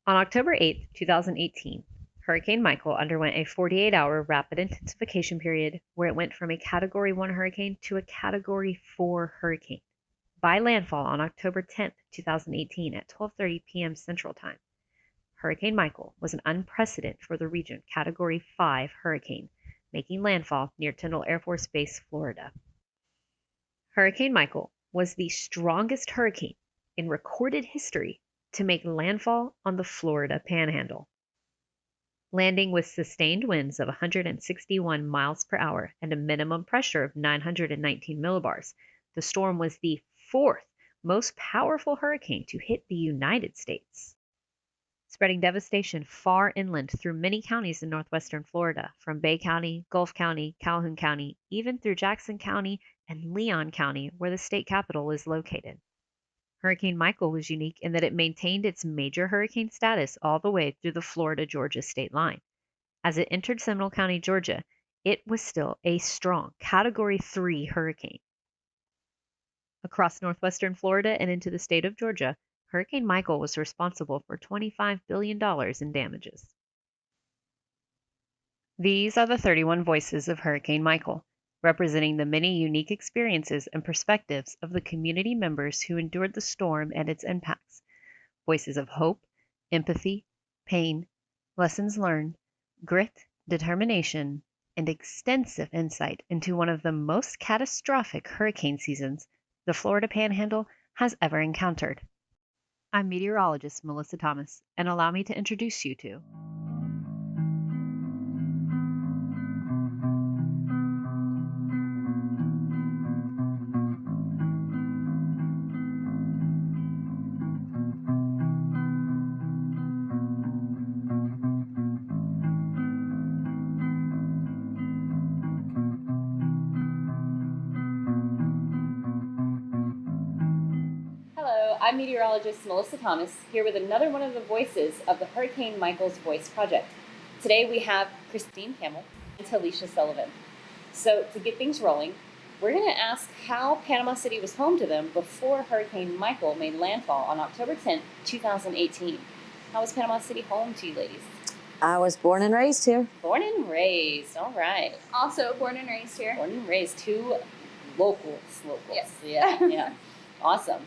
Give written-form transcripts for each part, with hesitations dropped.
On October 8, 2018, Hurricane Michael underwent a 48-hour rapid intensification period where it went from a Category 1 hurricane to a Category 4 hurricane. By landfall on October 10, 2018 at 12:30 p.m. Central Time, Hurricane Michael was an unprecedented for the region Category 5 hurricane, making landfall near Tyndall Air Force Base, Florida. Hurricane Michael was the strongest hurricane in recorded history to make landfall on the Florida Panhandle. Landing with sustained winds of 161 miles per hour and a minimum pressure of 919 millibars, the storm was the fourth most powerful hurricane to hit the United States, spreading devastation far inland through many counties in northwestern Florida, from Bay County, Gulf County, Calhoun County, even through Jackson County and Leon County, where the state capital is located. Hurricane Michael was unique in that it maintained its major hurricane status all the way through the Florida-Georgia state line. As it entered Seminole County, Georgia, it was still a strong Category 3 hurricane. Across northwestern Florida and into the state of Georgia, Hurricane Michael was responsible for $25 billion in damages. These are the 31 voices of Hurricane Michael, representing the many unique experiences and perspectives of the community members who endured the storm and its impacts. Voices of hope, empathy, pain, lessons learned, grit, determination, and extensive insight into one of the most catastrophic hurricane seasons the Florida Panhandle has ever encountered. I'm meteorologist Melissa Thomas, and allow me to introduce you to I'm meteorologist Melissa Thomas, here with another one of the voices of the Hurricane Michael's Voice Project. Today we have Christine Campbell and Telisha Sullivan. So to get things rolling, we're going to ask how Panama City was home to them before Hurricane Michael made landfall on October 10, 2018. How was Panama City home to you ladies? I was born and raised here. Born and raised, all right. Also born and raised here. Born and raised, two locals. Yes. Yeah. Awesome.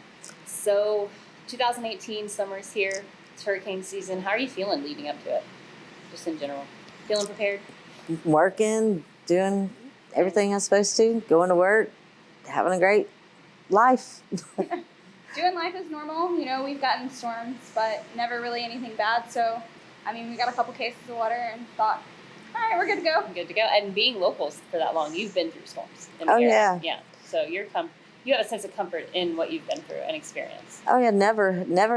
So 2018 summer's here. It's hurricane season. How are you feeling leading up to it? Just in general. Feeling prepared? Working, doing everything I'm supposed to, going to work, having a great life. Doing life as normal. You know, we've gotten storms, but never really anything bad. So, I mean, we got a couple cases of water and thought, all right, we're good to go. Good to go. And being locals for that long, you've been through storms. Oh, yeah. Yeah. So you have a sense of comfort in what you've been through and experienced. Oh, yeah, never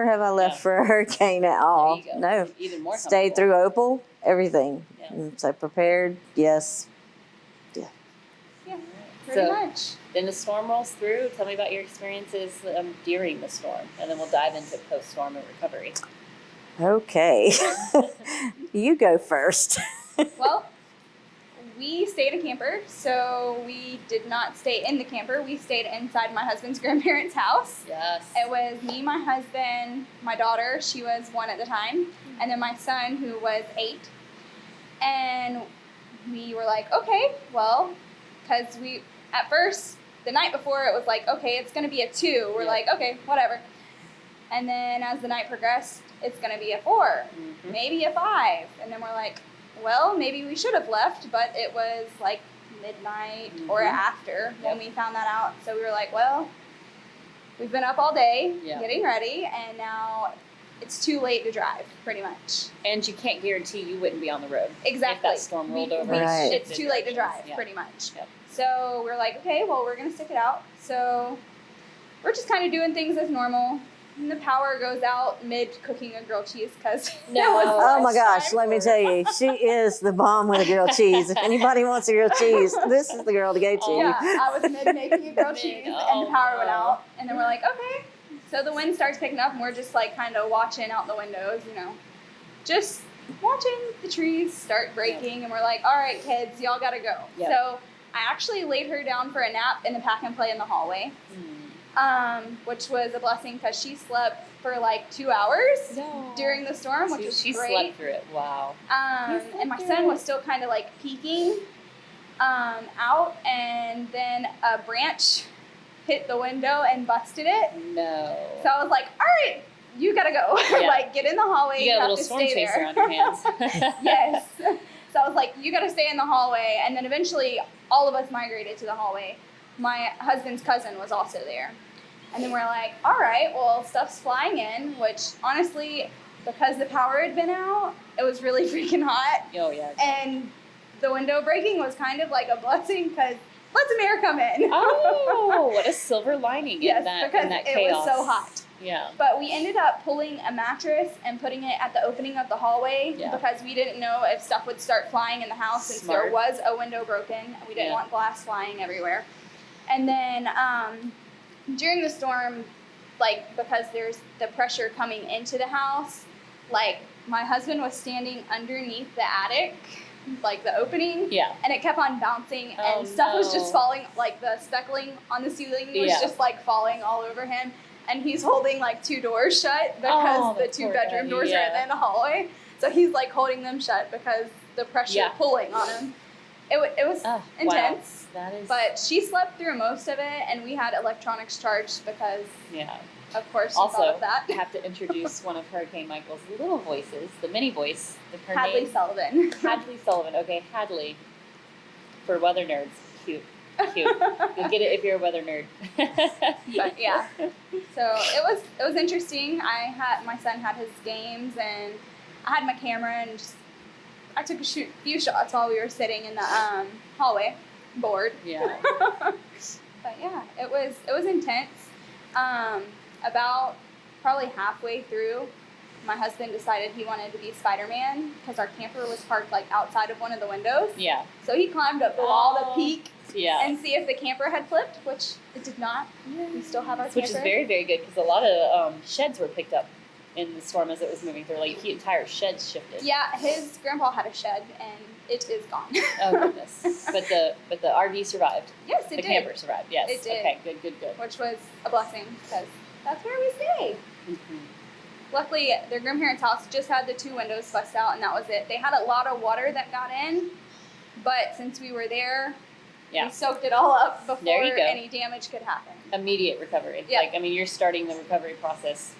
have I left for a hurricane at all. There you go. No. Even more Stayed through Opal, everything. Yeah. So prepared, yes. Yeah, pretty much. Then the storm rolls through. Tell me about your experiences during the storm, and then we'll dive into post-storm and recovery. Okay. You go first. Well, we stayed in a camper, so we did not stay in the camper. We stayed inside my husband's grandparents' house. Yes. It was me, my husband, my daughter, she was 1 at the time, and then my son, who was 8. And we were like, okay, well, because at first, the night before, it was like, okay, it's going to be a 2. We're like, okay, whatever. And then as the night progressed, it's going to be a 4, maybe a 5. And then we're like, well, maybe we should have left, but it was like midnight or after when we found that out. So we were like, well, we've been up all day getting ready, and now it's too late to drive, pretty much. And you can't guarantee you wouldn't be on the road. Exactly. If that storm rolled over. Right. It's too late to drive, pretty much. Yep. So we're like, okay, well, we're going to stick it out. So we're just kind of doing things as normal. And the power goes out mid-cooking a grilled cheese because Oh my gosh, let me tell you, she is the bomb with a grilled cheese. If anybody wants a grilled cheese, this is the girl to go to. Yeah, I was mid-making a grilled cheese and the power went out. And then we're like, okay. So the wind starts picking up and we're just like kind of watching out the windows, you know, just watching the trees start breaking. And we're like, all right, kids, y'all got to go. So I actually laid her down for a nap in the pack and play in the hallway. which was a blessing because she slept for like 2 hours during the storm, which was she great. slept through it. Wow. And my son was still kind of like peeking out, and then a branch hit the window and busted it. No. So I was like, all right, you gotta go. Yeah. Like, get in the hallway. You got a have little to storm stay chaser there. on your hands. Yes. So I was like, you gotta stay in the hallway. And then eventually all of us migrated to the hallway. My husband's cousin was also there. And then we're like, all right, well, stuff's flying in, which honestly, because the power had been out, it was really freaking hot. Oh, yeah. And the window breaking was kind of like a blessing because let some air come in. Oh, what a silver lining yes, in that, because in that it chaos. was so hot. Yeah. But we ended up pulling a mattress and putting it at the opening of the hallway because we didn't know if stuff would start flying in the house since there was a window broken. We didn't want glass flying everywhere. And then during the storm, like, because there's the pressure coming into the house, like, my husband was standing underneath the attic, like the opening, and it kept on bouncing, and stuff was just falling, like the speckling on the ceiling was just like falling all over him, and he's holding like 2 doors shut because the 2 bedroom doors are in the hallway, so he's like holding them shut because the pressure pulling on him. It was intense, but she slept through most of it, and we had electronics charged because of course, also, thought of that. I have to introduce one of Hurricane Michael's little voices, the mini voice. Her Hadley name, Sullivan. Hadley Sullivan. Okay, Hadley. For weather nerds. Cute. You'll get it if you're a weather nerd. But yeah. So it was interesting. My son had his games, and I had my camera, and I took a few shots while we were sitting in the hallway, bored. Yeah. But yeah, it was intense. About probably halfway through, my husband decided he wanted to be Spider-Man because our camper was parked like outside of one of the windows. Yeah. So he climbed up the wall to peek and see if the camper had flipped, which it did not. We still have our camper. Which is very, very good because a lot of sheds were picked up in the storm as it was moving through. Like, the entire sheds shifted. Yeah, his grandpa had a shed, and it is gone. Oh, goodness. But the RV survived. Yes, it did. The camper survived, yes. It did. Okay, good. Which was a blessing because that's where we stay. Mm-hmm. Luckily, their grandparents' house just had the 2 windows bust out, and that was it. They had a lot of water that got in, but since we were there, we soaked it all up before any damage could happen. Immediate recovery. Yeah. Like, I mean, you're starting the recovery process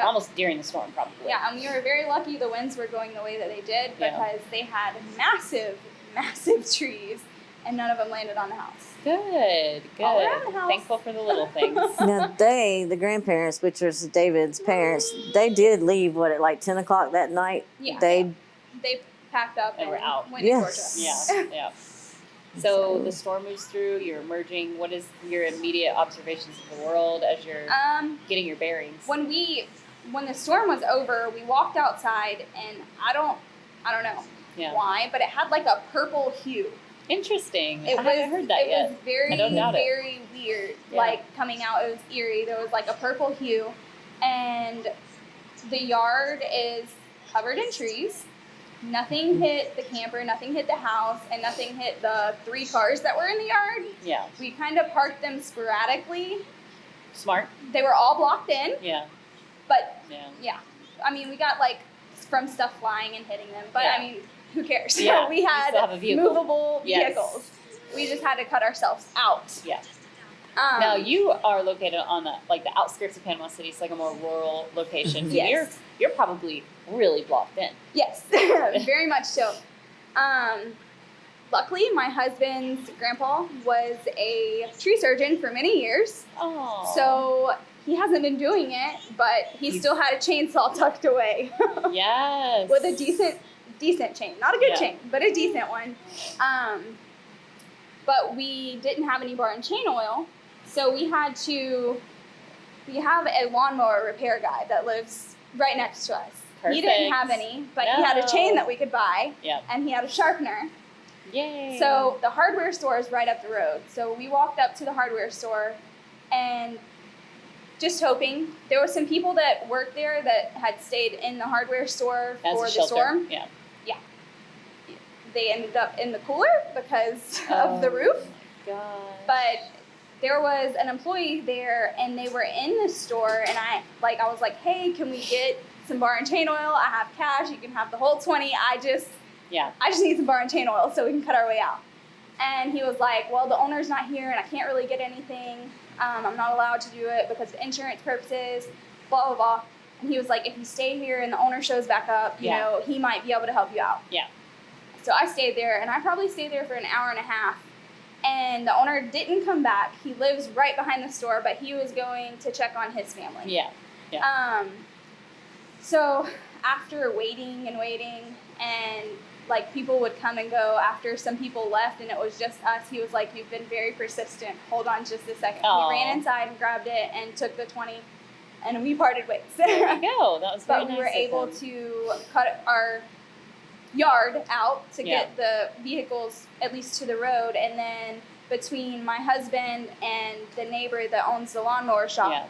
almost during the storm, probably. Yeah, and we were very lucky the winds were going the way that they did because they had massive, massive trees, and none of them landed on the house. Good. All around the house. Thankful for the little things. Now, the grandparents, which was David's parents, they did leave, at like 10 o'clock that night? Yeah. They packed up and were out. Went to Georgia. Yeah. So the storm moves through, you're emerging. What is your immediate observations of the world as you're getting your bearings? When the storm was over, we walked outside, and I don't know why, but it had like a purple hue. Interesting. I haven't heard that yet. It was very, very weird. Yeah. Like, coming out, it was eerie. There was like a purple hue, and the yard is covered in trees. Nothing hit the camper, nothing hit the house, and nothing hit the 3 cars that were in the yard. Yeah. We kind of parked them sporadically. Smart. They were all blocked in. Yeah. But, I mean, we got, like, from stuff flying and hitting them. But, I mean, who cares? Yeah. We had movable vehicles. We just had to cut ourselves out. Yeah. Now, you are located on the outskirts of Panama City, so like a more rural location. So you're probably really blocked in. Yes, very much so. Luckily, my husband's grandpa was a tree surgeon for many years. Oh. So he hasn't been doing it, but he still had a chainsaw tucked away. Yes. With a decent chain. Not a good chain, but a decent one. But we didn't have any bar and chain oil, so we have a lawnmower repair guy that lives right next to us. Perfect. He didn't have any, but he had a chain that we could buy, and he had a sharpener. Yay! So the hardware store is right up the road. So we walked up to the hardware store, and just hoping, there were some people that worked there that had stayed in the hardware store for the storm. Yeah. They ended up in the cooler because of the roof. God. But there was an employee there, and they were in the store, and I was like, hey, can we get some bar and chain oil? I have cash. You can have the whole 20. I just need some bar and chain oil so we can cut our way out. And he was like, well, the owner's not here, and I can't really get anything. I'm not allowed to do it because of insurance purposes, blah, blah, blah. And he was like, if you stay here and the owner shows back up, you know, he might be able to help you out. Yeah. So I stayed there, and I probably stayed there for an hour and a half. And the owner didn't come back. He lives right behind the store, but he was going to check on his family. Yeah. Yeah. So after waiting and waiting, and like people would come and go after some people left and it was just us, he was like, you've been very persistent. Hold on just a second. Aww. He ran inside and grabbed it and took the 20, and we parted ways. There you go. That was very But we nice were of able him. to cut our yard out to get the vehicles at least to the road, and then between my husband and the neighbor that owns the lawnmower shop,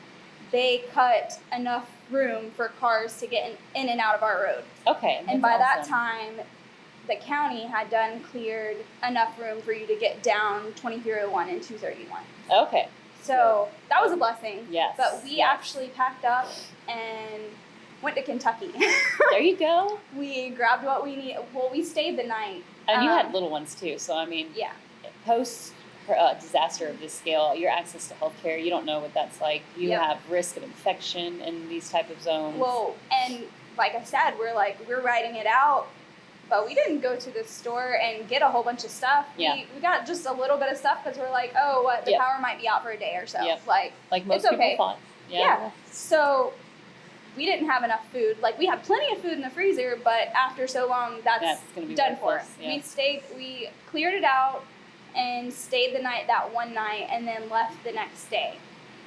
they cut enough room for cars to get in and out of our road. Okay. And by that awesome. time, the county had cleared enough room for you to get down 2301 and 231. Okay. So that was a blessing. Yes. But we actually packed up and went to Kentucky. There you go. We grabbed what we need. Well, we stayed the night. And you had little ones too, so I mean, post disaster of this scale, your access to healthcare, you don't know what that's like. You have risk of infection in these type of zones. Well, and like I said, we're writing it out, but we didn't go to the store and get a whole bunch of stuff. Yeah. We got just a little bit of stuff because we're like, oh, what, the power might be out for a day or so. Yep. Like most it's people okay. thought. Yeah. So we didn't have enough food. Like, we had plenty of food in the freezer, but after so long, that's gonna be done for. worthless, yeah. We cleared it out and stayed the night that one night and then left the next day.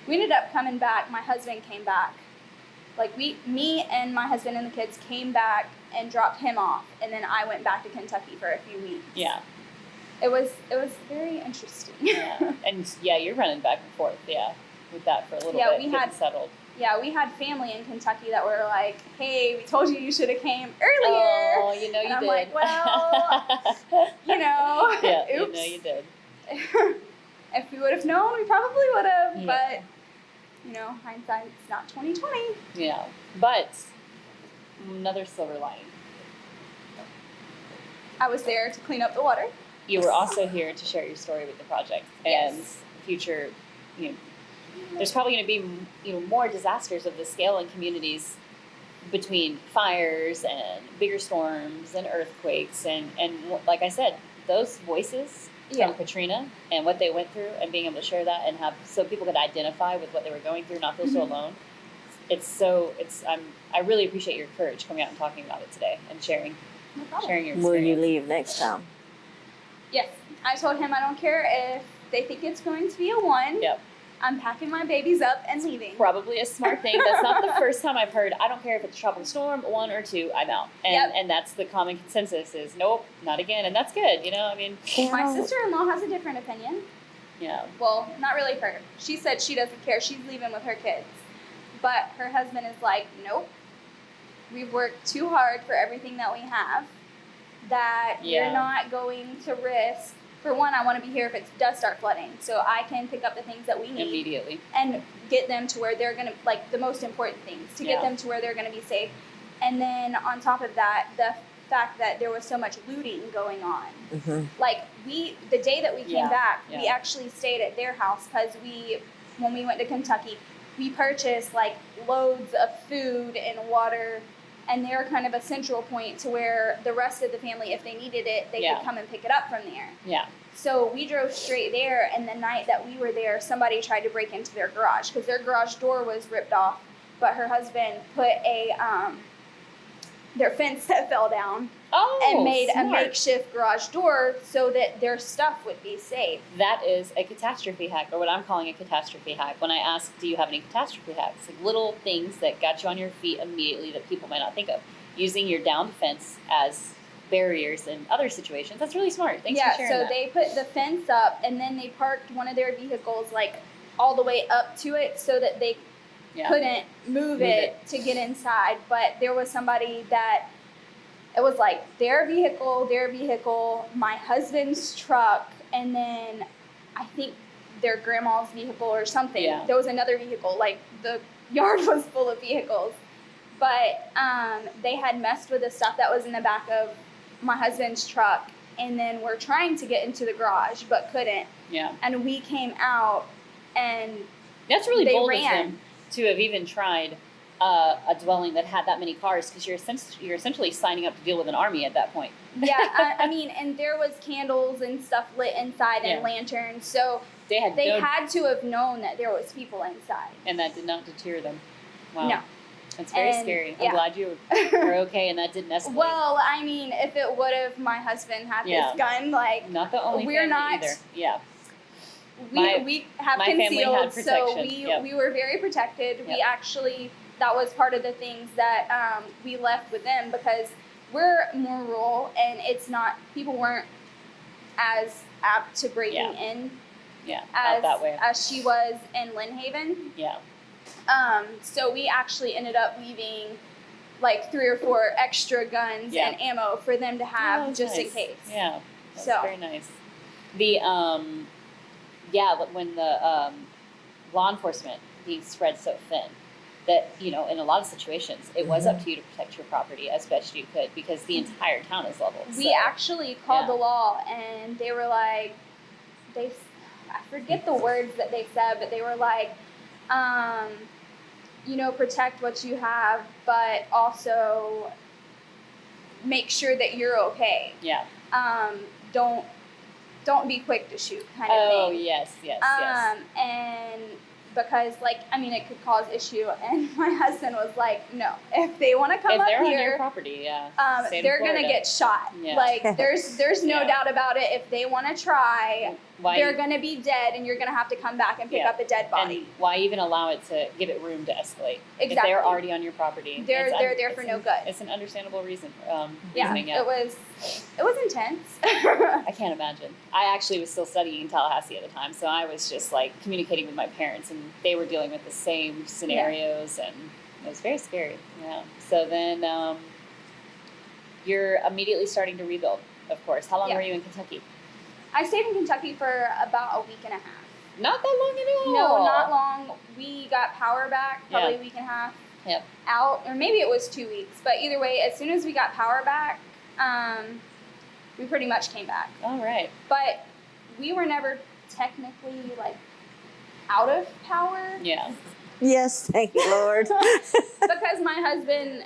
We ended up coming back. My husband came back. Like, me and my husband and the kids came back and dropped him off, and then I went back to Kentucky for a few weeks. Yeah. It was very interesting. Yeah. And you're running back and forth, with that for a little bit. We had settled. Yeah, we had family in Kentucky that were like, hey, we told you should have came earlier. Oh, you know you and I'm did. like, well, Yeah, oops. you know you did. If we would have known, we probably would have. Yeah. But, hindsight's not 2020. Yeah. But another silver lining. I was there to clean up the water. You were also here to share your story with the project. And future, there's probably going to be more disasters of this scale in communities between fires and bigger storms and earthquakes and like I said, those voices from Katrina and what they went through and being able to share that and have so people could identify with what they were going through, not feel so alone. I really appreciate your courage coming out and talking about it today and sharing your experience. Will you leave next time? Yes. I told him I don't care if they think it's going to be a 1. Yep. I'm packing my babies up and leaving. Probably a smart thing. That's not the first time I've heard, I don't care if it's a tropical storm, 1 or 2, I'm out. And that's the common consensus is, nope, not again. And that's good, I mean. My sister-in-law has a different opinion. Yeah. Well, not really her. She said she doesn't care. She's leaving with her kids. But her husband is like, nope. We've worked too hard for everything that we have. That you're not going to risk. For one, I want to be here if it does start flooding, so I can pick up the things that we need immediately and get them to where they're going to, like, the most important things, to get them to where they're going to be safe. And then on top of that, the fact that there was so much looting going on. Mm-hmm. Like, the day that we came back, we actually stayed at their house because when we went to Kentucky, we purchased, like, loads of food and water. And they're kind of a central point to where the rest of the family, if they needed it, they could come and pick it up from there. Yeah. So we drove straight there, and the night that we were there, somebody tried to break into their garage because their garage door was ripped off. But her husband put their fence that fell down and made a makeshift garage door so that their stuff would be safe. That is a catastrophe hack, or what I'm calling a catastrophe hack. When I ask, do you have any catastrophe hacks? Like little things that got you on your feet immediately that people might not think of. Using your downed fence as barriers in other situations. That's really smart. Thanks for sharing that. They put the fence up, and then they parked one of their vehicles like all the way up to it so that they couldn't move it to get inside. But there was somebody that it was like their vehicle, my husband's truck, and then I think their grandma's vehicle or something. Yeah. There was another vehicle, like the yard was full of vehicles. But they had messed with the stuff that was in the back of my husband's truck, and then were trying to get into the garage but couldn't. Yeah. And we came out, and That's really they bold of ran. them to have even tried a dwelling that had that many cars, because you're essentially signing up to deal with an army at that point. Yeah, I mean, and there was candles and stuff lit inside and Yeah. lanterns, so They had they no, had to have known that there was people inside. and that did not deter them. Wow. No. That's very And, scary. yeah. I'm glad you were okay and that didn't escalate. Well, I mean, if it would have, my husband had Yeah. this gun, like, Not the only we're family not- either. Yeah. we have my family concealed, had so protection. Yep. we were very protected. We Yep. actually, that was part of the things that we left with them, because we're more rural, and it's not, people weren't as apt to breaking Yeah. in Yeah. as Out that way. as she was in Lynn Haven. Yeah. So we actually ended up leaving like 3 or 4 extra guns Yeah. and ammo for them to have, Oh, that's just in nice. case. Yeah. That's So- very nice. The when the law enforcement being spread so thin that, you know, in a lot of situations it was up to you to protect your property as best you could, because the entire town is leveled. We so, actually called yeah. the law, and they were like, I forget the words that they said, but they were like, you know, protect what you have, but also make sure that you're okay. Yeah. Don't be quick to shoot, kind of Oh thing. yes, yes, And because, like, I mean, it could cause issue, and my husband was like, no, if they want to come If up they're on your here, property, yeah. State of they're gonna Florida. get shot. Yeah. Like, there's no Yeah. doubt about it. If they want to try, Why? they're gonna be dead, and you're gonna have to come back and pick Yeah. up a dead body. And why even allow it to give it room to escalate? If Exactly. they're already on your property, They're there it's for no good. It's an understandable reason. Yeah, reasoning, it was intense. I can't imagine. I actually was still studying in Tallahassee at the time, so I was just like communicating with my parents, and they were dealing with the same scenarios, and it was very scary. Yeah. So then you're immediately starting to rebuild, of course. How long Yeah. were you in Kentucky? I stayed in Kentucky for about a week and a half. Not that long at all. No, not long. We got power back, probably Yeah. a week and a half Yep. out, or maybe it was 2 weeks. But either way, as soon as we got power back, we pretty much came back. All right. But we were never technically like out of power Yeah. Yes, thank you, Lord. because my husband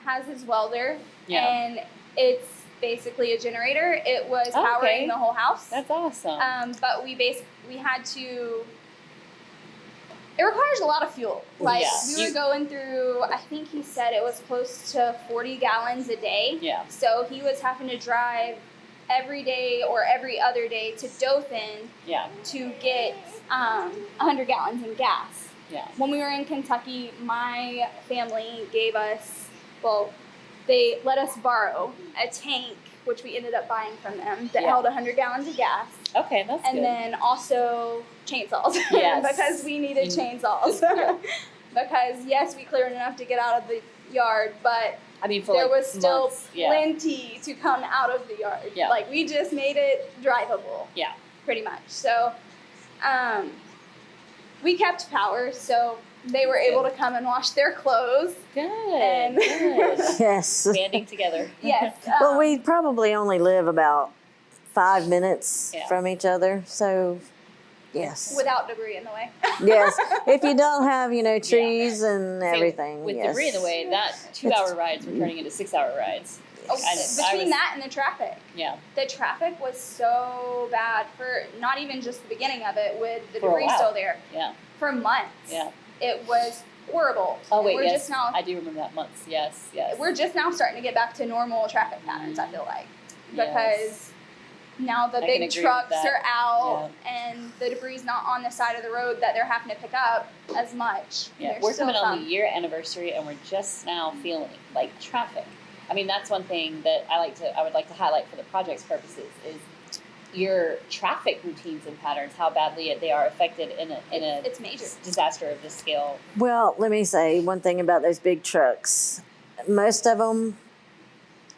has his welder, Yeah. and it's basically a generator. It was Oh, powering okay. the whole house. That's awesome. But we had to. It requires a lot of fuel. Like, Yeah. we were going through, I think he said it was close to 40 gallons a day. Yeah. So he was having to drive every day or every other day to Dothan Yeah. to get 100 gallons in gas. Yeah. When we were in Kentucky, my family gave us, well, they let us borrow a tank, which we ended up buying from them, that Yeah. held 100 gallons of gas. Okay, that's And good. then also chainsaws, Yes. because we needed You- chainsaws. Yeah. Because yes, we cleared enough to get out of the yard, but I mean, for there like was still months. Yeah. plenty to come out of the yard. Yeah. Like, we just made it drivable. Yeah. Pretty much. So, we kept power, so they were able to come and wash their clothes. Good. And- Good. Yes. Banding together. Yes. Well, we probably only live about 5 minutes Yeah. from each other, so yes. Without debris in the way. Yes. If you don't have, trees and everything. With yes. debris in the way, that 2-hour rides were turning into 6-hour rides. Oh, I between was- that and the traffic. Yeah. The traffic was so bad for not even just the beginning of it, with the For a debris while. still there, Yeah. for months. Yeah. It was horrible. Oh And wait, we're yes. just now I do remember that months. Yes. Yes. we're just now starting to get back to normal traffic patterns, I feel like. Yes. Because now the I can big agree with trucks that. are out, and the debris not on the side of the road that they're having to pick up as much. Yeah, There's we're still coming on some. the year anniversary, and we're just now feeling like traffic. I mean, that's one thing that I would like to highlight for the project's purposes is your traffic routines and patterns, how badly they are affected in a It's major. disaster of this scale. Well, let me say one thing about those big trucks. Most of them,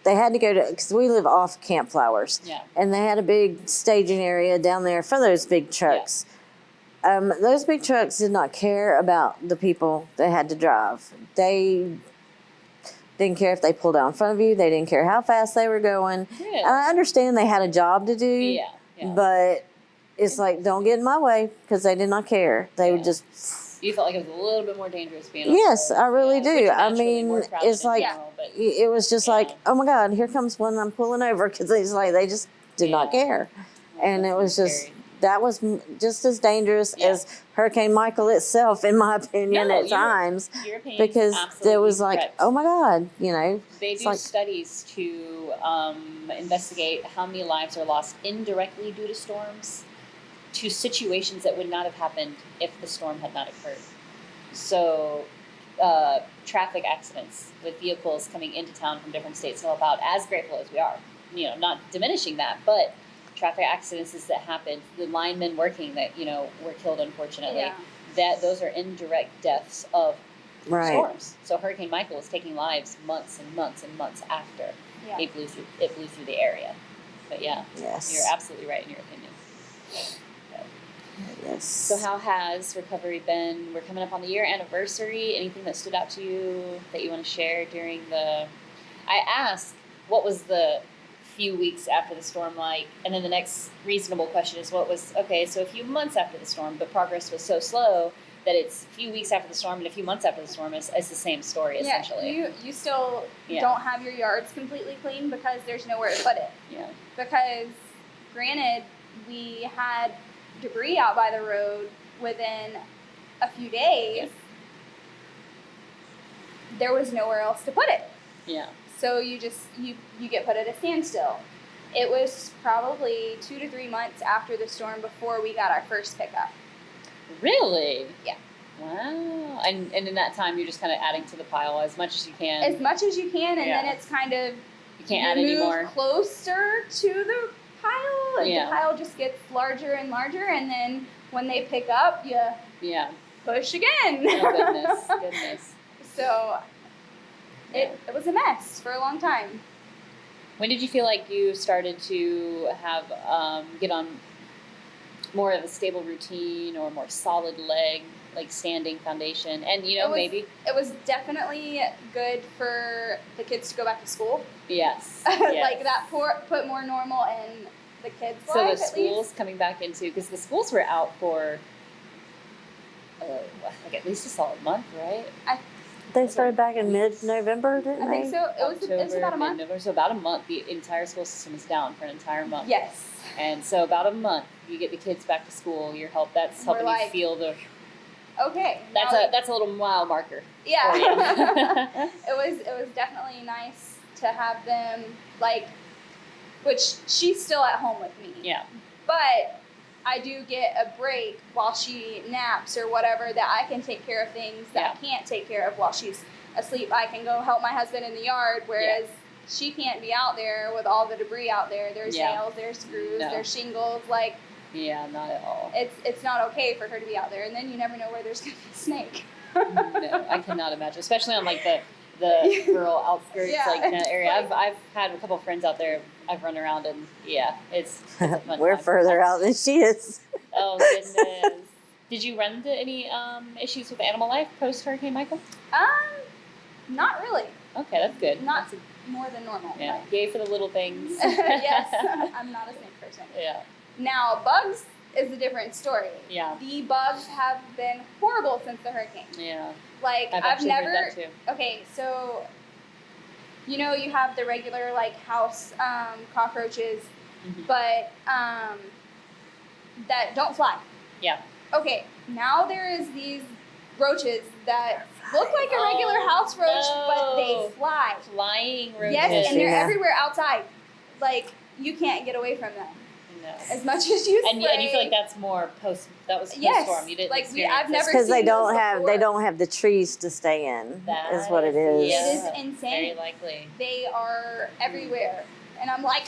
they had to go to, because we live off Camp Flowers, Yeah. and they had a big staging area down there for those big trucks. Those big trucks did not care about the people they had to drive. They didn't care if they pulled out in front of you. They didn't care how fast they were going. Really? And I understand they had a job to do. Yeah. But it's like, don't get in my way, because they did not care. They would just. You felt like it was a little bit more dangerous being on Yes, the road. I really do. Which I naturally mean, more crowded it's in like general, but it was just like, oh my God, here comes one. I'm pulling over, because it's like they just did not care, and it was just. scary. That was just as dangerous as Hurricane Michael itself, in my opinion, No, at times. Your opinion Because there was like, correct. oh my God, you know. They it's do like, studies to investigate how many lives are lost indirectly due to storms, to situations that would not have happened if the storm had not occurred. So, traffic accidents with vehicles coming into town from different states to help out, as grateful as we are, not diminishing that, but traffic accidents that happened, the linemen working that, were killed, unfortunately, that those are indirect deaths of storms. So Hurricane Michael is taking lives months and months and months after it blew through the area. But yes. You're absolutely right in your opinion. Yes. So how has recovery been? We're coming up on the year anniversary. Anything that stood out to you that you want to share during I asked, what was the few weeks after the storm like? And then the next reasonable question is, so a few months after the storm, but progress was so slow that it's a few weeks after the storm and a few months after the storm is the same story, essentially. You still don't have your yards completely clean because there's nowhere to put it. Yeah. Because, granted, we had debris out by the road within a few days. There was nowhere else to put it. Yeah. So you get put at a standstill. It was probably 2 to 3 months after the storm before we got our first pickup. Really? Yeah. Wow. And in that time, you're just kind of adding to the pile as much as you can. As much as you can, and then it's kind of you can't add any more. Closer to the pile, and the pile just gets larger and larger, and then when they pick up, you push again. Oh goodness. So it was a mess for a long time. When did you feel like you started to have get on more of a stable routine or more solid leg, like standing foundation? And maybe it was definitely good for the kids to go back to school. Yes. Like that put more normal in the kids' lives. So the schools coming back into, because the schools were out for like at least a solid month, right? They started back in mid-November, didn't they? I think so. It was about a month. Mid-November, so about a month. The entire school system is down for an entire month. Yes. And so about a month, you get the kids back to school. That's helping you feel the. Okay. That's a little mile marker. Yeah. It was definitely nice to have them, which she's still at home with me. Yeah. But I do get a break while she naps or whatever, that I can take care of things that I can't take care of while she's asleep. I can go help my husband in the yard, whereas she can't be out there with all the debris out there. There's nails, there's screws, there's shingles. Yeah, not at all. It's not okay for her to be out there, and then you never know where there's going to be a snake. No, I cannot imagine, especially on the rural outskirts, in that area. I've had a couple of friends out there. I've run around, and it's a fun We're time. further out than she is. Oh goodness! Did you run into any issues with animal life post Hurricane Michael? Not really. Okay, that's good. Not more than normal. Yeah, yay for the little things. Yes, I'm not a snake person. Yeah. Now, bugs is a different story. Yeah. The bugs have been horrible since the hurricane. Yeah. I've never. Heard that too. Okay, so you have the regular house cockroaches, but that don't fly. Yeah. Okay, now there is these roaches that look like a regular house roach, but they fly. Flying roaches. Yes, and they're everywhere outside. You can't get away from them. No. As much as you spray. And you feel like that's more that was post storm. You didn't I've never because seen they don't have the trees to stay in. That is what it is. It is insane. Very likely. They are everywhere. And I'm like,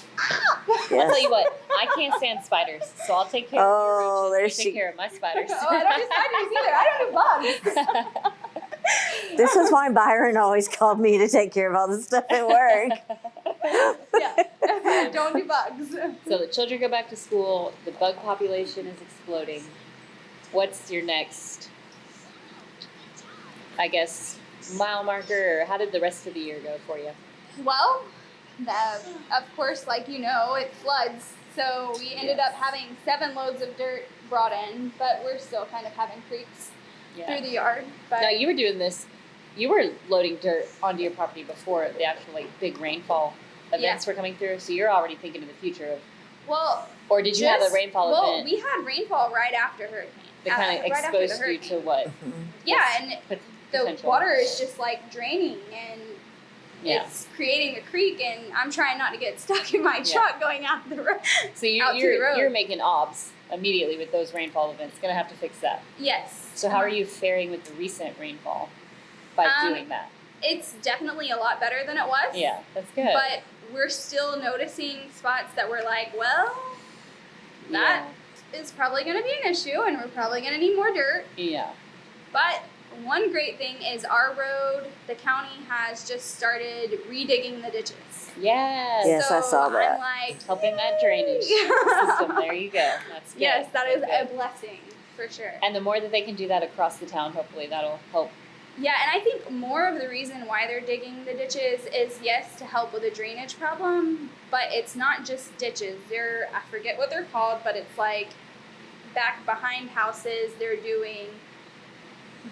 Yes. I'll tell you what, I can't stand spiders, so I'll take care of your roaches. You take care of my spiders. I don't do spiders either. I don't do bugs. This is why Byron always called me to take care of all the stuff at work. Yeah, don't do bugs. So the children go back to school. The bug population is exploding. what's your next, I guess, mile marker, or how did the rest of the year go for you? Well, of course, like it floods. So we ended up having 7 loads of dirt brought in, but we're still kind of having creeks through the yard. But now you were doing this, you were loading dirt onto your property before the actual big rainfall events were coming through. So you're already thinking of the future of. Well. Or did you have a rainfall event? Well, we had rainfall right after hurricane. That kind of exposed you to what? Yeah, and the water is just draining and. It's creating a creek, and I'm trying not to get stuck in my truck going out the road. So you're making obs immediately with those rainfall events. Gonna have to fix that. Yes. So how are you faring with the recent rainfall by doing that? It's definitely a lot better than it was. Yeah, that's good. But we're still noticing spots that we're like, well, that is probably going to be an issue, and we're probably going to need more dirt. Yeah. But one great thing is our road, the county has just started redigging the ditches. Yes. Yes, so I saw that. I'm like, helping that drainage system. There you go. That's good. Yes, that is a blessing for sure. And the more that they can do that across the town, hopefully that'll help. Yeah, and I think more of the reason why they're digging the ditches is, yes, to help with the drainage problem, but it's not just ditches. I forget what they're called, but it's back behind houses, they're doing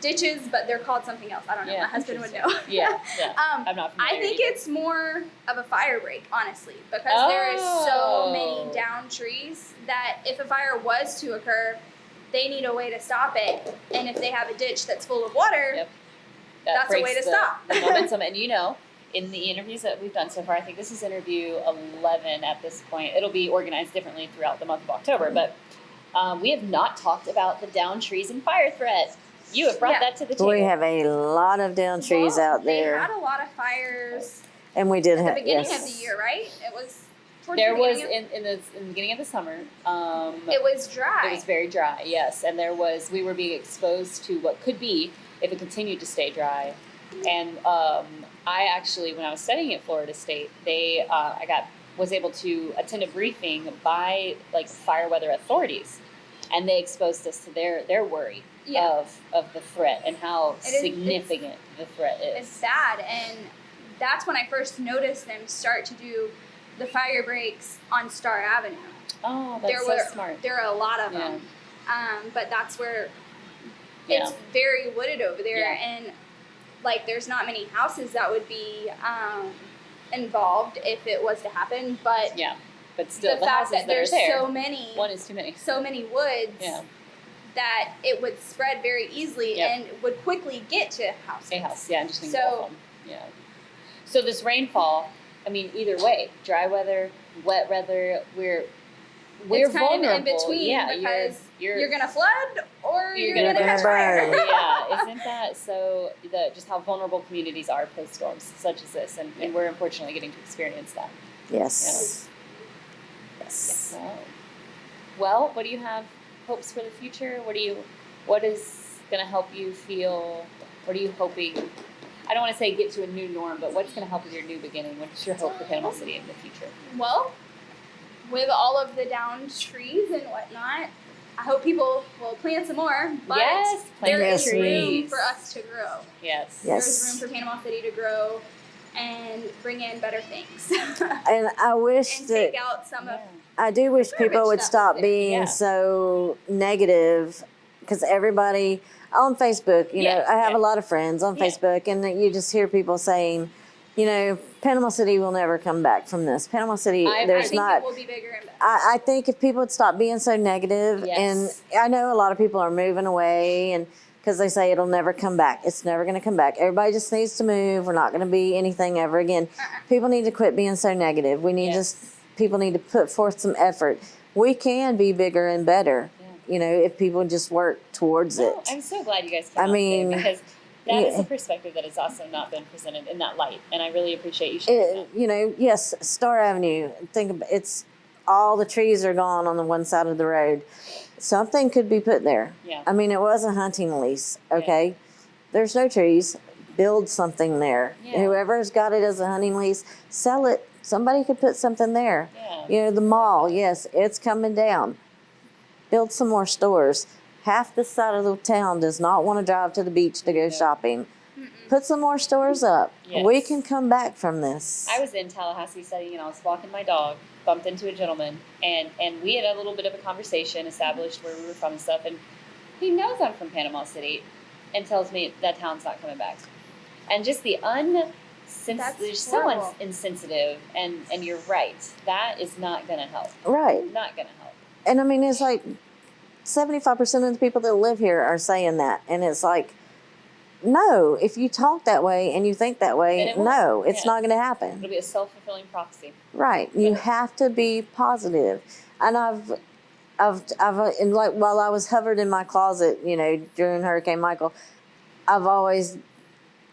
ditches, but they're called something else. I don't know. My husband would know. Yeah. I'm not familiar. I think it's more of a fire break, honestly, because there is so many down trees that if a fire was to occur, they need a way to stop it. And if they have a ditch that's full of water, that's a way to stop. The momentum. And in the interviews that we've done so far, I think this is interview 11 at this point. It'll be organized differently throughout the month of October, but we have not talked about the down trees and fire threat. You have brought that to the table. We have a lot of down trees out there. They had a lot of fires. And we did at the beginning of the year, right? It was towards there the was beginning in the beginning of the summer. It was dry. It was very dry, yes, and we were being exposed to what could be if it continued to stay dry. And I actually, when I was studying at Florida State, I was able to attend a briefing by fire weather authorities, and they exposed us to their worry of the threat and how significant the threat is. It's bad, and that's when I first noticed them start to do the fire breaks on Star Avenue. Oh, that's so smart. There are a lot of them, but that's where it's very wooded over there, and there's not many houses that would be involved if it was to happen. But but still, the fact that there's so many, one is too many, so many woods. That it would spread very easily and would quickly get to houses. A house, and just engulf them. Yeah. So this rainfall, I mean, either way, dry weather, wet weather, we're it's kind vulnerable. of in between because you're gonna flood or you're gonna catch fire. Yeah, isn't that so? Just how vulnerable communities are post storms such as this, and we're unfortunately getting to experience that. Yes. Yes. So, well, what do you have? Hopes for the future? What is going to help you feel? What are you hoping? I don't want to say get to a new norm, but what's going to help with your new beginning? What's your hope for Panama City in the future? Well, with all of the down trees and whatnot, I hope people will plant some more. But there is room for us to grow. Yes. There's room for Panama City to grow and bring in better things. And I wish and take out some of. I do wish people would stop being so negative, because everybody on Facebook, I have a lot of friends on Facebook, and you just hear people saying, Panama City will never come back from this. Panama City, I think it will be bigger and better. I think if people would stop being so negative, and I know a lot of people are moving away, and because they say it'll never come back. It's never going to come back. Everybody just needs to move. We're not going to be anything ever again. People need to quit being so negative. We need people need to put forth some effort. We can be bigger and better, if people just work towards it. I'm so glad you guys came out today, because that is a perspective that has also not been presented in that light, and I really appreciate you sharing that. Yes, Star Avenue, it's all the trees are gone on the one side of the road. Something could be put there. Yeah. I mean, it was a hunting lease, okay? Yeah. There's no trees. Build something there. Yeah. Whoever's got it as a hunting lease, sell it. Somebody could put something there. Yeah. The mall, yes, it's coming down. Build some more stores. Half this side of the town does not want to drive to the beach to go shopping. Put some more stores up. Yes. We can come back from this. I was in Tallahassee studying, and I was walking my dog, bumped into a gentleman, and we had a little bit of a conversation, established where we were from and stuff, and he knows I'm from Panama City and tells me that town's not coming back. And just the they're so insensitive, and you're right. That is not going to help. Right. Not going to help. And I mean, it's like 75% of the people that live here are saying that. And it's like, no, if you talk that way and you think that way, no, it's not going to happen. It'll be a self-fulfilling prophecy. Right. You have to be positive. And I've and like while I was hovered in my closet, you know, during Hurricane Michael, I've always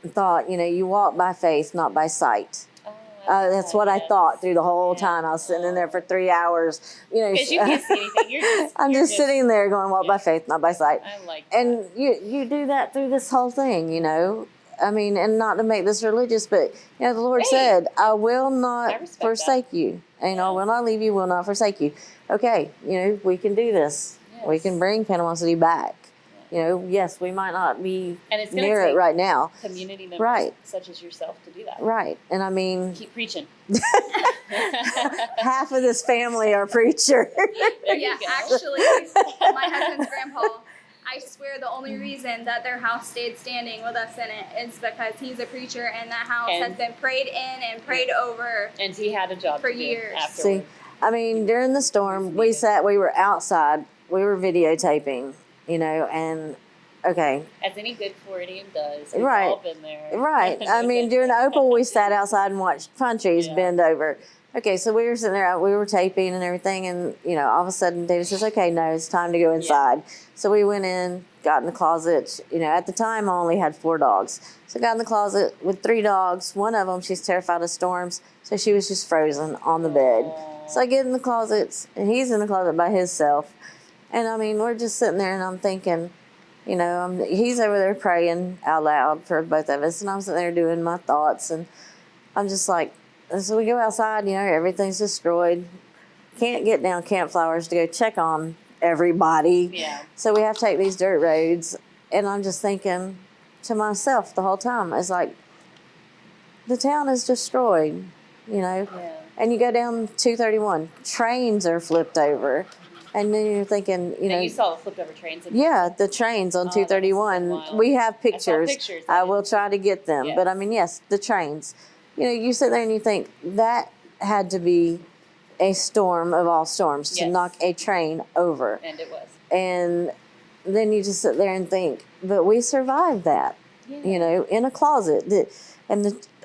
thought, you know, you walk by faith, not by sight. That's what I thought through the whole time. I was sitting in there for 3 hours. You know, because you can't see anything. I'm just sitting there going, walk by faith, not by sight. I like that. And you do that through this whole thing, you know. I mean, and not to make this religious, but, you know, the Lord said, I will not forsake you. And, you know, I will not leave you, will not forsake you. Okay, you know, we can do this. Yes. We can bring Panama City back. You know, yes, we might not be near it right now. Community members such as yourself to do that. Right. And I mean, keep preaching. Half of this family are preachers. Actually, my husband's grandpa, I swear the only reason that their house stayed standing with us in it is because he's a preacher, and that house has been prayed in and prayed over. And he had a job for years. See, I mean, during the storm, we were outside, we were videotaping. You know, and okay. As any good Floridian does. We've all been there. Right. I mean, during the Opal, we sat outside and watched pine trees bend over. Okay, so we were sitting there, we were taping and everything, and, you know, all of a sudden David says, okay, no, it's time to go inside. Yeah. So we went in, got in the closet. You know, at the time, I only had 4 dogs. So I got in the closet with 3 dogs. One of them, she's terrified of storms, so she was just frozen on the bed. So I get in the closet, and he's in the closet by himself. And I mean, we're just sitting there, and I'm thinking, you know, he's over there praying out loud for both of us, and I'm sitting there doing my thoughts, and I'm just like, so we go outside, you know, everything's destroyed. Can't get down campfires to go check on everybody. Yeah. So we have to take these dirt roads, and I'm just thinking to myself the whole time, it's like, the town is destroyed, you know. Yeah. And you go down 231, trains are flipped over. And then you're thinking, you know. You saw the flipped over trains. The trains on 231. We have pictures. I will try to get them. Yes. But I mean, yes, the trains. You know, you sit there and you think that had to be a storm of all storms to knock a train over. And it was. And then you just sit there and think, but we survived that, you know, in a closet.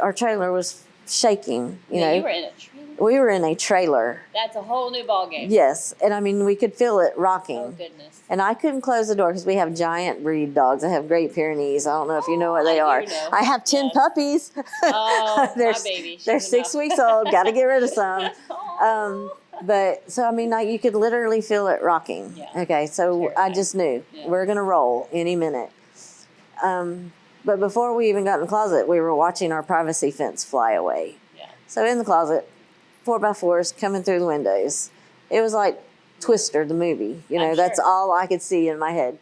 Our trailer was shaking, you know. You were in a trailer? We were in a trailer. That's a whole new ballgame. Yes. And I mean, we could feel it rocking. Oh, goodness. And I couldn't close the door because we have giant breed dogs. I have Great Pyrenees. I don't know if you know what they are. I have 10 puppies. Oh, my baby. They're 6 weeks old. Got to get rid of some. But so, I mean, like, you could literally feel it rocking. Yeah. Okay. So I just knew we're going to roll any minute. But before we even got in the closet, we were watching our privacy fence fly away. Yeah. So in the closet, 4x4s coming through the windows. It was like Twister, the movie. You know, that's all I could see in my head.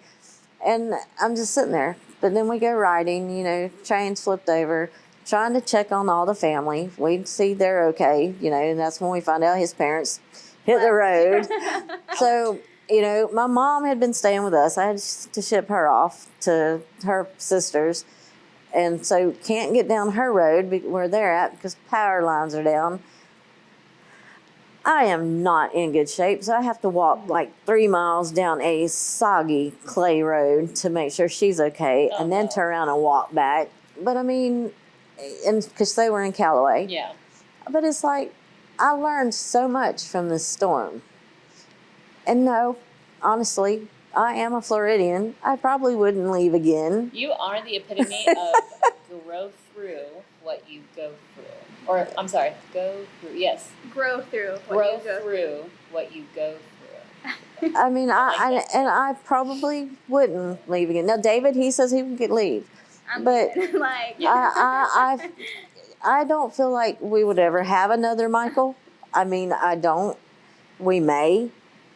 And I'm just sitting there. But then we go riding, you know, trains flipped over, trying to check on all the family. We see they're okay, you know, and that's when we find out his parents hit the road. So, you know, my mom had been staying with us. I had to ship her off to her sisters. And so can't get down her road where they're at because power lines are down. I am not in good shape, so I have to walk like 3 miles down a soggy clay road to make sure she's okay, and then turn around and walk back. But I mean, and because they were in Callaway. Yeah. But it's like, I learned so much from this storm. And no, honestly, I am a Floridian. I probably wouldn't leave again. You are the epitome of grow through what you go through. Or, I'm sorry, go through, yes. Grow through what you go through. I mean, I probably wouldn't leave again. Now, David, he says he would leave. But like, I don't feel like we would ever have another Michael. I mean, I don't. We may.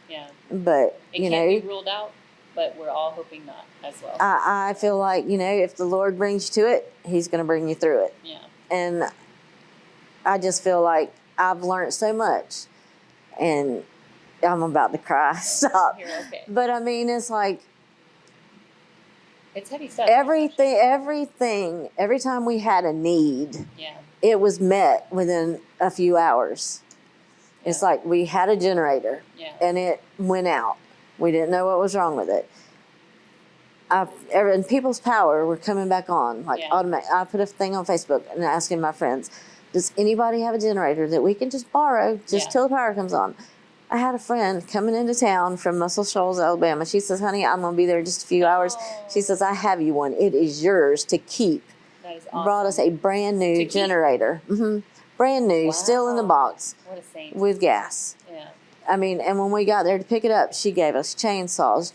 Yeah. But, it can't be ruled out. but we're all hoping not as well. I feel like, if the Lord brings you to it, He's going to bring you through it. Yeah. And I just feel like I've learned so much, and I'm about to cry. Stop. You're okay. But I mean, it's like it's heavy stuff. everything, every time we had a need, yeah, it was met within a few hours. Yeah. It's like we had a generator, and it went out. We didn't know what was wrong with it. And People's Power were coming back on, like automatic. I put a thing on Facebook and asking my friends, does anybody have a generator that we can just borrow till the power comes on? I had a friend coming into town from Muscle Shoals, Alabama. She says, honey, I'm going to be there in just a few hours. She says, I have you one. It is yours to keep. That is awesome. Brought us a brand new generator. Mm-hmm. Brand new, still in the box. What a saint. With gas. Yeah. I mean, and when we got there to pick it up, she gave us chainsaws,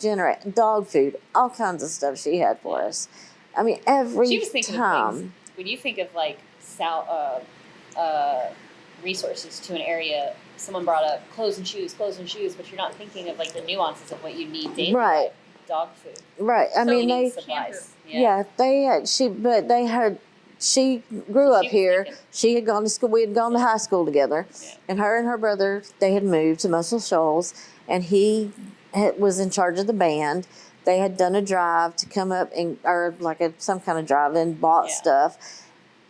dog food, all kinds of stuff she had for us. I mean, she was thinking of things, when you think of like resources to an area, someone brought up clothes and shoes, but you're not thinking of like the nuances of what you need daily. Right. Like dog food. Right. I mean, supplies. They had, she grew up here. She had gone to school. We had gone to high school together. Yeah. And her brother, they had moved to Muscle Shoals, and he was in charge of the band. They had done a drive to come up some kind of drive and bought stuff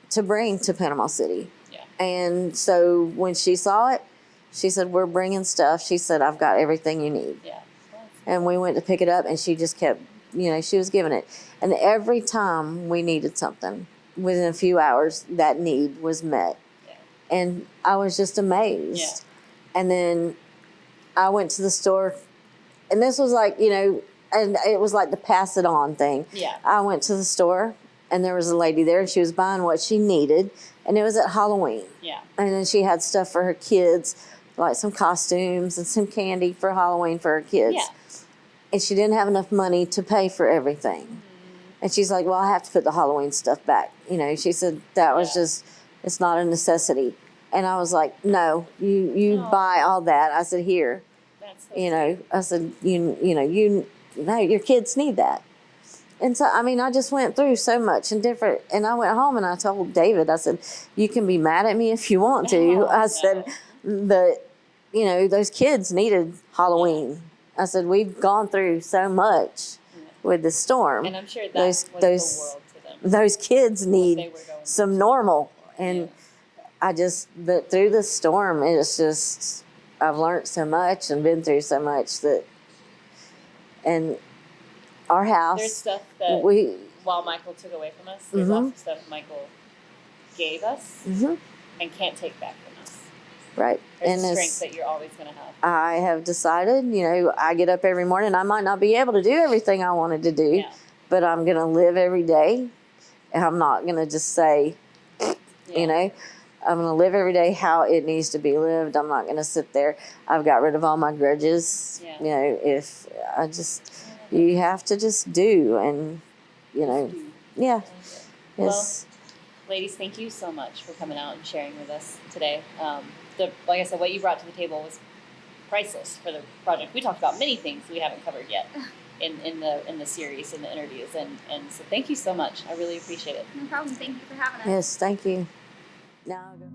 to bring to Panama City. Yeah. And so when she saw it, she said, we're bringing stuff. She said, I've got everything you need. Yeah. And we went to pick it up, and she just kept, she was giving it. And every time we needed something, within a few hours, that need was met. Yeah. And I was just amazed. Yeah. And then I went to the store, and this was like, and it was like the pass it on thing. Yeah. I went to the store, and there was a lady there, and she was buying what she needed, and it was at Halloween. Yeah. And then she had stuff for her kids, like some costumes and some candy for Halloween for her kids. Yeah. And she didn't have enough money to pay for everything. Mm-hmm. And she's like, well, I have to put the Halloween stuff back. She said that was just, it's not a necessity. And I was like, no, you buy all that. I said, here. That's so sweet. I said, your kids need that. And so, I mean, I just went through so much and I went home and I told David, I said, you can be mad at me if you want to. I said, but, those kids needed Halloween. I said, we've gone through so much with the storm. And I'm sure that was the world to them. Those kids need some normal. And but through the storm, it's just, I've learned so much and been through so much and our house. There's stuff that while Michael took away from us, there's lots of stuff Michael gave us and can't take back from us. Right. There's a strength that you're always going to have. I have decided, I get up every morning. I might not be able to do everything I wanted to do, but I'm going to live every day. And I'm not going to just say, I'm going to live every day how it needs to be lived. I'm not going to sit there. I've got rid of all my grudges. Yeah. You have to just do. And, yeah. Well, ladies, thank you so much for coming out and sharing with us today. Like I said, what you brought to the table was priceless for the project. We talked about many things we haven't covered yet in the series, in the interviews, and so thank you so much. I really appreciate it. No problem. Thank you for having us. Yes, thank you. Now I'll go.